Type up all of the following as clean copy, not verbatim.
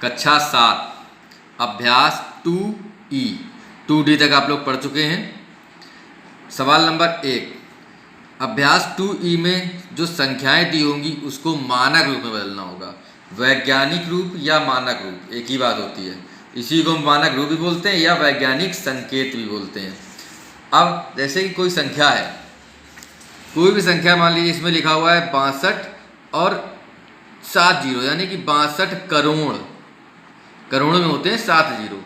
कक्षा 7 अभ्यास 2E 2D तक आप लोग पढ़ चुके हैं। सवाल नंबर 1, अभ्यास 2E में जो संख्याएं दी होंगी उसको मानक रूप में बदलना होगा। वैज्ञानिक रूप या मानक रूप एक ही बात होती है, इसी को हम मानक रूप भी बोलते हैं या वैज्ञानिक संकेत भी बोलते हैं। अब जैसे कि कोई संख्या है, कोई भी संख्या मान लीजिए इसमें लिखा हुआ है 62 और 7 जीरो, यानी कि 62 करोड़, करोड़ में होते हैं 7 जीरो।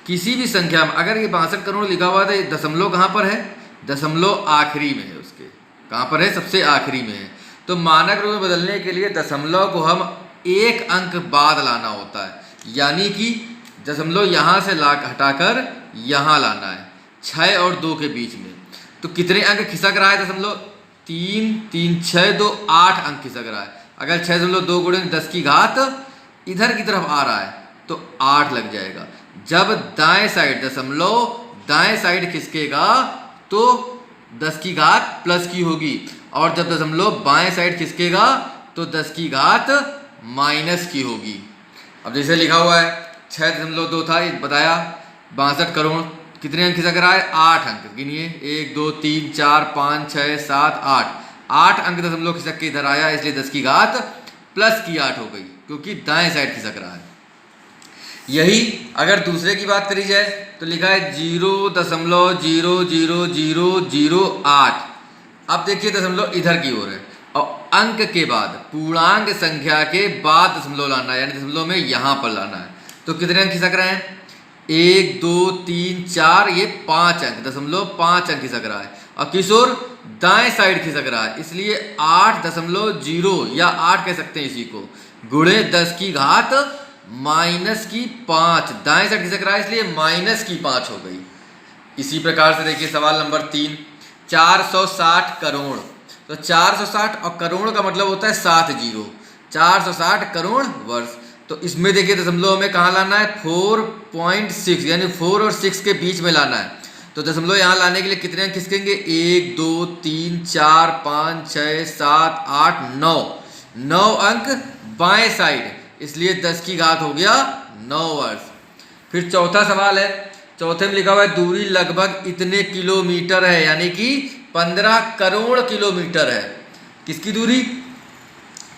किसी भी संख्या में अगर ये 62 करोड़ लिखा हुआ था, दशमलव कहाँ पर है? दशमलव आखिरी में है, उसके कहाँ पर है? सबसे आखिरी में है। तो मानक रूप में बदलने के लिए दशमलव को हम एक अंक बाद लाना होता है, यानी कि दशमलव यहाँ से हटाकर यहाँ लाना है 6 और 2 के बीच में। तो कितने अंक खिसक रहा है? दशमलव 3 3 6 2 8 अंक खिसक रहा है। अगर 6.2 गुणे 10 की घात इधर की तरफ आ रहा है तो 8 लग जाएगा। जब दाएं साइड दशमलव दाएं साइड खिसकेगा तो 10 की घात प्लस की होगी, और जब दशमलव बाएं साइड खिसकेगा तो 10 की घात माइनस की होगी। अब जैसे लिखा हुआ है 6.2 था, ये बताया 62 करोड़, कितने अंक खिसक रहा है? 8 अंक। गिनिए 1 2 3 4 5 6 7 8 अंक दशमलव खिसक के इधर आया, इसलिए 10 की घात प्लस की 8 हो गई, क्योंकि दाएं साइड खिसक रहा है। यही अगर दूसरे की बात करी जाए तो लिखा है 0.00008। अब देखिए दशमलव इधर की ओर है और अंक के बाद पूर्णांक संख्या के बाद दशमलव लाना है, यानी दशमलव में यहाँ पर लाना है। तो कितने अंक खिसक रहे हैं? 1 2 3 4, ये 5 अंक, दशमलव 5 अंक खिसक रहा है। और किस ओर? दाएं साइड खिसक रहा है, इसलिए 8.0 या 8 कह सकते हैं इसी को, गुणे 10 की घात माइनस की 5। दाएं साइड खिसक रहा है इसलिए माइनस की 5 हो गई। इसी प्रकार से देखिए सवाल नंबर 3, 460 करोड़। तो 460 और करोड़ का मतलब होता है 7 जीरो, 460 करोड़ वर्ष। तो इसमें देखिए दशमलव में कहाँ लाना है? 4.6, यानी 4 और 6 के बीच में लाना है। तो दशमलव यहाँ लाने के लिए कितने अंक खिसकेंगे? 1 2 3 4 5 6 7 8 9 अंक बाएं साइड, इसलिए 10 की घात हो गया 9 वर्ष। फिर चौथा सवाल है, चौथे में लिखा हुआ है दूरी लगभग इतने किलोमीटर है, यानी कि 15 करोड़ किलोमीटर है। किसकी दूरी?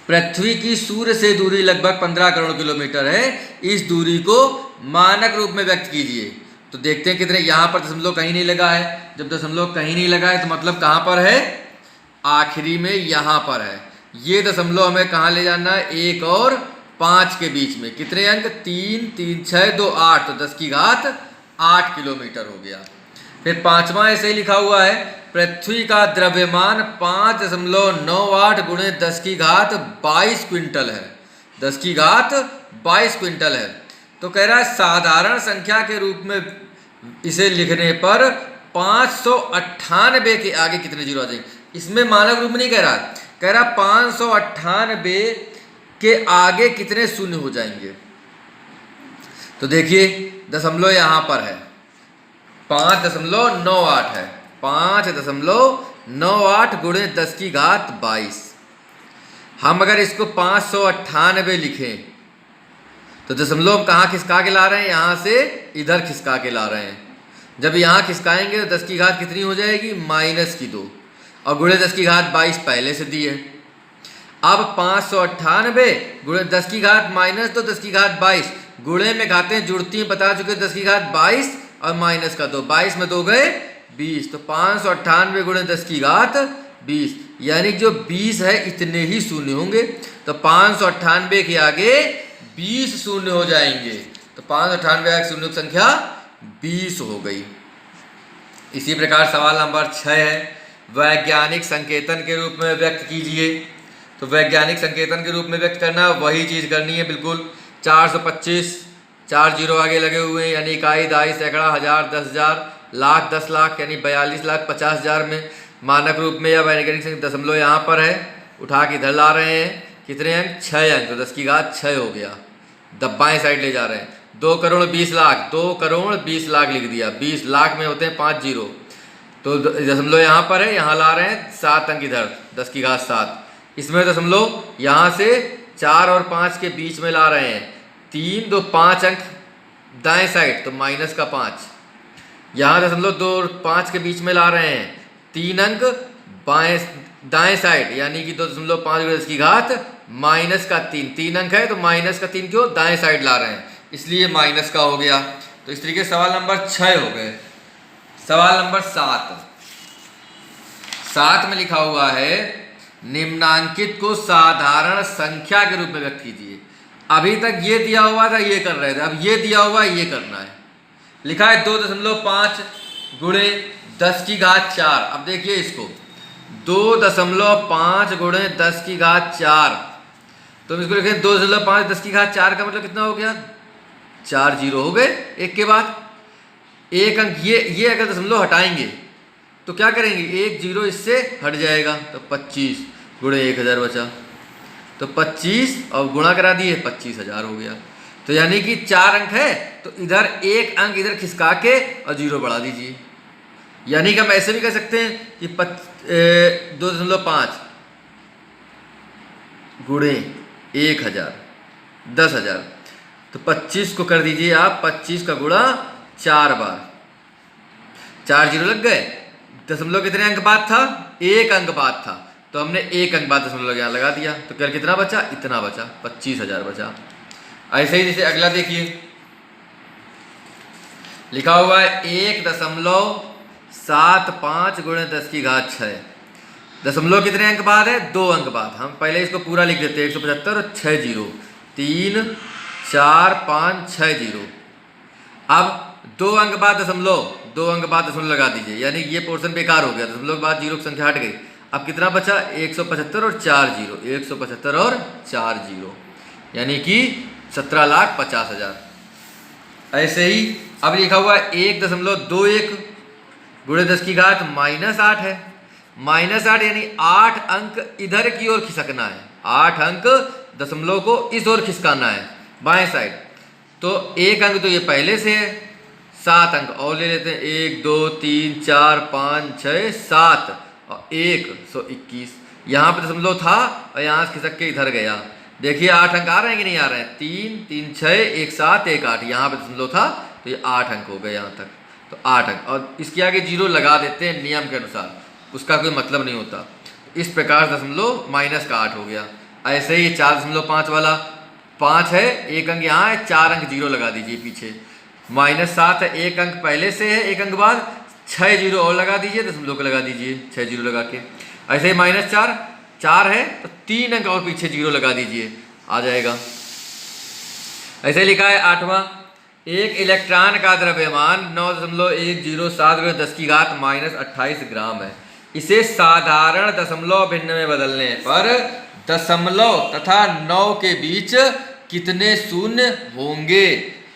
पृथ्वी की सूर्य से दूरी लगभग 15 करोड़ किलोमीटर है। इस दूरी को मानक रूप में व्यक्त कीजिए। तो देखते हैं कितने। यहाँ पर दशमलव कहीं नहीं लगा है, जब दशमलव कहीं नहीं लगा है तो मतलब कहाँ पर है? आखिरी में, यहाँ पर है। ये दशमलव हमें कहाँ ले जाना है? 1 और 5 के बीच में। कितने अंक? 3 3 6 2 8, तो 10 की घात 8 किलोमीटर हो गया। फिर पांचवा ऐसे ही लिखा हुआ है, पृथ्वी का द्रव्यमान 5.98 गुणे 10 की घात 22 क्विंटल है। 10 की घात 22 क्विंटल है। तो कह रहा है साधारण संख्या के रूप में इसे लिखने पर 598 के आगे कितने जीरो आ जाएंगे? इसमें मानक रूप में नहीं कह रहा, कह रहा 598 के आगे कितने शून्य हो जाएंगे। तो देखिए दशमलव यहाँ पर है, 5.98 है, 5.98 गुणे 10 की घात 22। हम अगर इसको 598 लिखें तो दशमलव कहाँ खिसका के ला रहे हैं? यहाँ से इधर खिसका के ला रहे हैं। जब यहाँ खिसकाएंगे तो 10 की घात कितनी हो जाएगी? माइनस की 2, और गुणे 10 की घात 22 पहले से दी है। अब 598 गुणे 10 की घात माइनस 2 10 की घात 22, गुणे में घातें जुड़ती हैं बता चुके, 10 की घात 22 और माइनस का 2, 22 में 2 गए 20। तो 598 गुणे 10 की घात 20, यानी जो 20 है इतने ही शून्य होंगे। तो 598 के आगे 20 शून्य हो जाएंगे। तो 598 आगे शून्य की संख्या 20 हो गई। इसी प्रकार सवाल नंबर 6 है, वैज्ञानिक संकेतन के रूप में व्यक्त कीजिए। तो वैज्ञानिक संकेतन के रूप में व्यक्त करना वही चीज़ करनी है बिल्कुल। 425, 4 जीरो आगे लगे हुए हैं, यानी इकाई, दहाई, सैकड़ा, हजार, 10,000, लाख, 10 लाख, यानी 42,50,000 में। मानक रूप में या वैज्ञानिक दशमलव यहाँ पर है, उठा के इधर ला रहे हैं। कितने अंक? 6 अंक, तो 10 की घात 6 हो गया। दब्बाएं साइड ले जा रहे हैं। 2 करोड़ 20 लाख, 2 करोड़ 20 लाख लिख दिया। 20 लाख में होते हैं 5 जीरो, तो दशमलव यहाँ पर है, यहाँ ला रहे हैं 7 अंक इधर, 10 की घात 7। इसमें दशमलव यहाँ से 4 और 5 के बीच में ला रहे हैं, 3 2 5 अंक दाएं साइड तो माइनस का 5, यहाँ 2 और 5 के बीच में ला रहे हैं 3 अंक बाएं दाएं साइड, यानी कि 2.5 × 10 माइनस का 3, 3 अंक है तो माइनस का 3 क्यों दाएं साइड ला रहे हैं, इसलिए माइनस का हो गया। तो इस तरीके से सवाल नंबर 6 हो गए। सवाल नंबर 7 में लिखा हुआ है निम्नांकित को साधारण संख्या के रूप में व्यक्त कीजिए। अभी तक ये दिया हुआ था, ये कर रहे थे, अब ये दिया हुआ है, ये करना है। लिखा है 2.5 गुणे 10⁴। अब देखिए इसको 2.5 गुणे 10⁴। तो इसको लिखें 2.5 10⁴ का मतलब कितना हो गया, 4 जीरो हो गए एक के बाद एक अंक। ये अगर दशमलव हटाएंगे तो क्या करेंगे, एक जीरो इससे हट जाएगा तो 25 गुणे 1000 बचा, तो 25 और गुणा करा दिए 25,000 हो गया। तो यानी कि 4 अंक है तो इधर एक अंक इधर खिसका के और जीरो बढ़ा दीजिए। यानी कि हम ऐसे भी कह सकते हैं कि 2.5 गुणे 1000 10,000, तो 25 को कर दीजिए आप 25 का गुणा 4 बार, 4 जीरो लग गए। दशमलव कितने अंक बाद था, एक अंक बाद था, तो हमने एक अंक बाद दशमलव यहाँ लगा दिया, तो क्या कितना बचा, इतना बचा, 25,000 बचा। ऐसे ही जैसे अगला देखिए लिखा हुआ है 1.75 गुणे 10⁻⁶। दशमलव कितने अंक बाद है, 2 अंक बाद। हम पहले इसको पूरा लिख देते हैं 175 और 6 जीरो, 3 4 5 6 जीरो। अब 2 अंक बाद दशमलव, 2 अंक बाद दशमलव लगा दीजिए, यानी ये पोर्शन बेकार हो गया, दशमलव के बाद जीरो की संख्या हट गई। अब कितना बचा, 175 और 4 जीरो, 175 और 4 जीरो, यानी कि 17,50,000। ऐसे ही अब लिखा हुआ है 1.21 गुणे 10⁻⁻8 है। -8 यानी 8 अंक इधर की ओर खिसकना है, 8 अंक दशमलव को इस ओर खिसकाना है बाएं साइड। तो एक अंक तो ये पहले से है, 7 अंक और ले लेते हैं, 1 2 3 4 5 6 7 और 121। यहाँ पे दशमलव था और यहाँ से खिसक के इधर गया। देखिए 8 अंक आ रहे हैं कि नहीं आ रहे हैं, 3 3 6 1 7 1 8, यहाँ पे दशमलव था तो ये 8 अंक हो गए यहाँ तक, तो 8 अंक। और इसके आगे जीरो लगा देते हैं नियम के अनुसार, उसका कोई मतलब नहीं होता। इस प्रकार दशमलव माइनस का 8 हो गया। ऐसे ही 4.5 वाला 5 है, एक अंक यहाँ है, 4 अंक जीरो लगा दीजिए पीछे। -7 है, एक अंक पहले से है, एक अंक बाद 6 जीरो और लगा दीजिए, दशमलव को लगा दीजिए 6 जीरो लगा के। ऐसे ही -4 4 है तो 3 अंक और पीछे जीरो लगा दीजिए, आ जाएगा। ऐसे लिखा है 8वां, एक इलेक्ट्रॉन का द्रव्यमान 9.107 × 10⁻−28 ग्राम है। इसे साधारण दशमलव भिन्न में बदलने पर दशमलव तथा 9 के बीच कितने शून्य होंगे।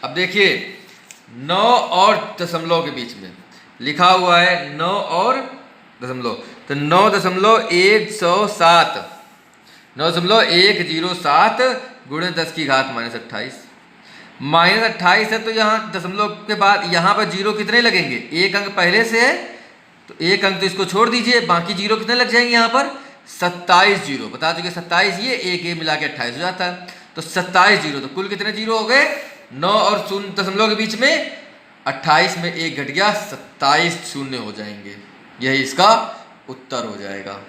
अब देखिए 9 और दशमलव के बीच में लिखा हुआ है 9 और दशमलव, तो 9.107 9.107 गुणे 10⁻⁻28 -28 है, तो यहाँ दशमलव के बाद यहाँ पर जीरो कितने लगेंगे, एक अंक पहले से है तो एक अंक तो इसको छोड़ दीजिए, बाकी जीरो कितने लग जाएंगे यहाँ पर, 27 जीरो। बता चुके 27, ये एक मिला के 28 हो जाता है, तो 27 जीरो। तो कुल कितने जीरो हो गए, 9 और शून्य दशमलव के बीच में 28 में एक घट गया, 27 शून्य हो जाएंगे। यही इसका उत्तर हो जाएगा।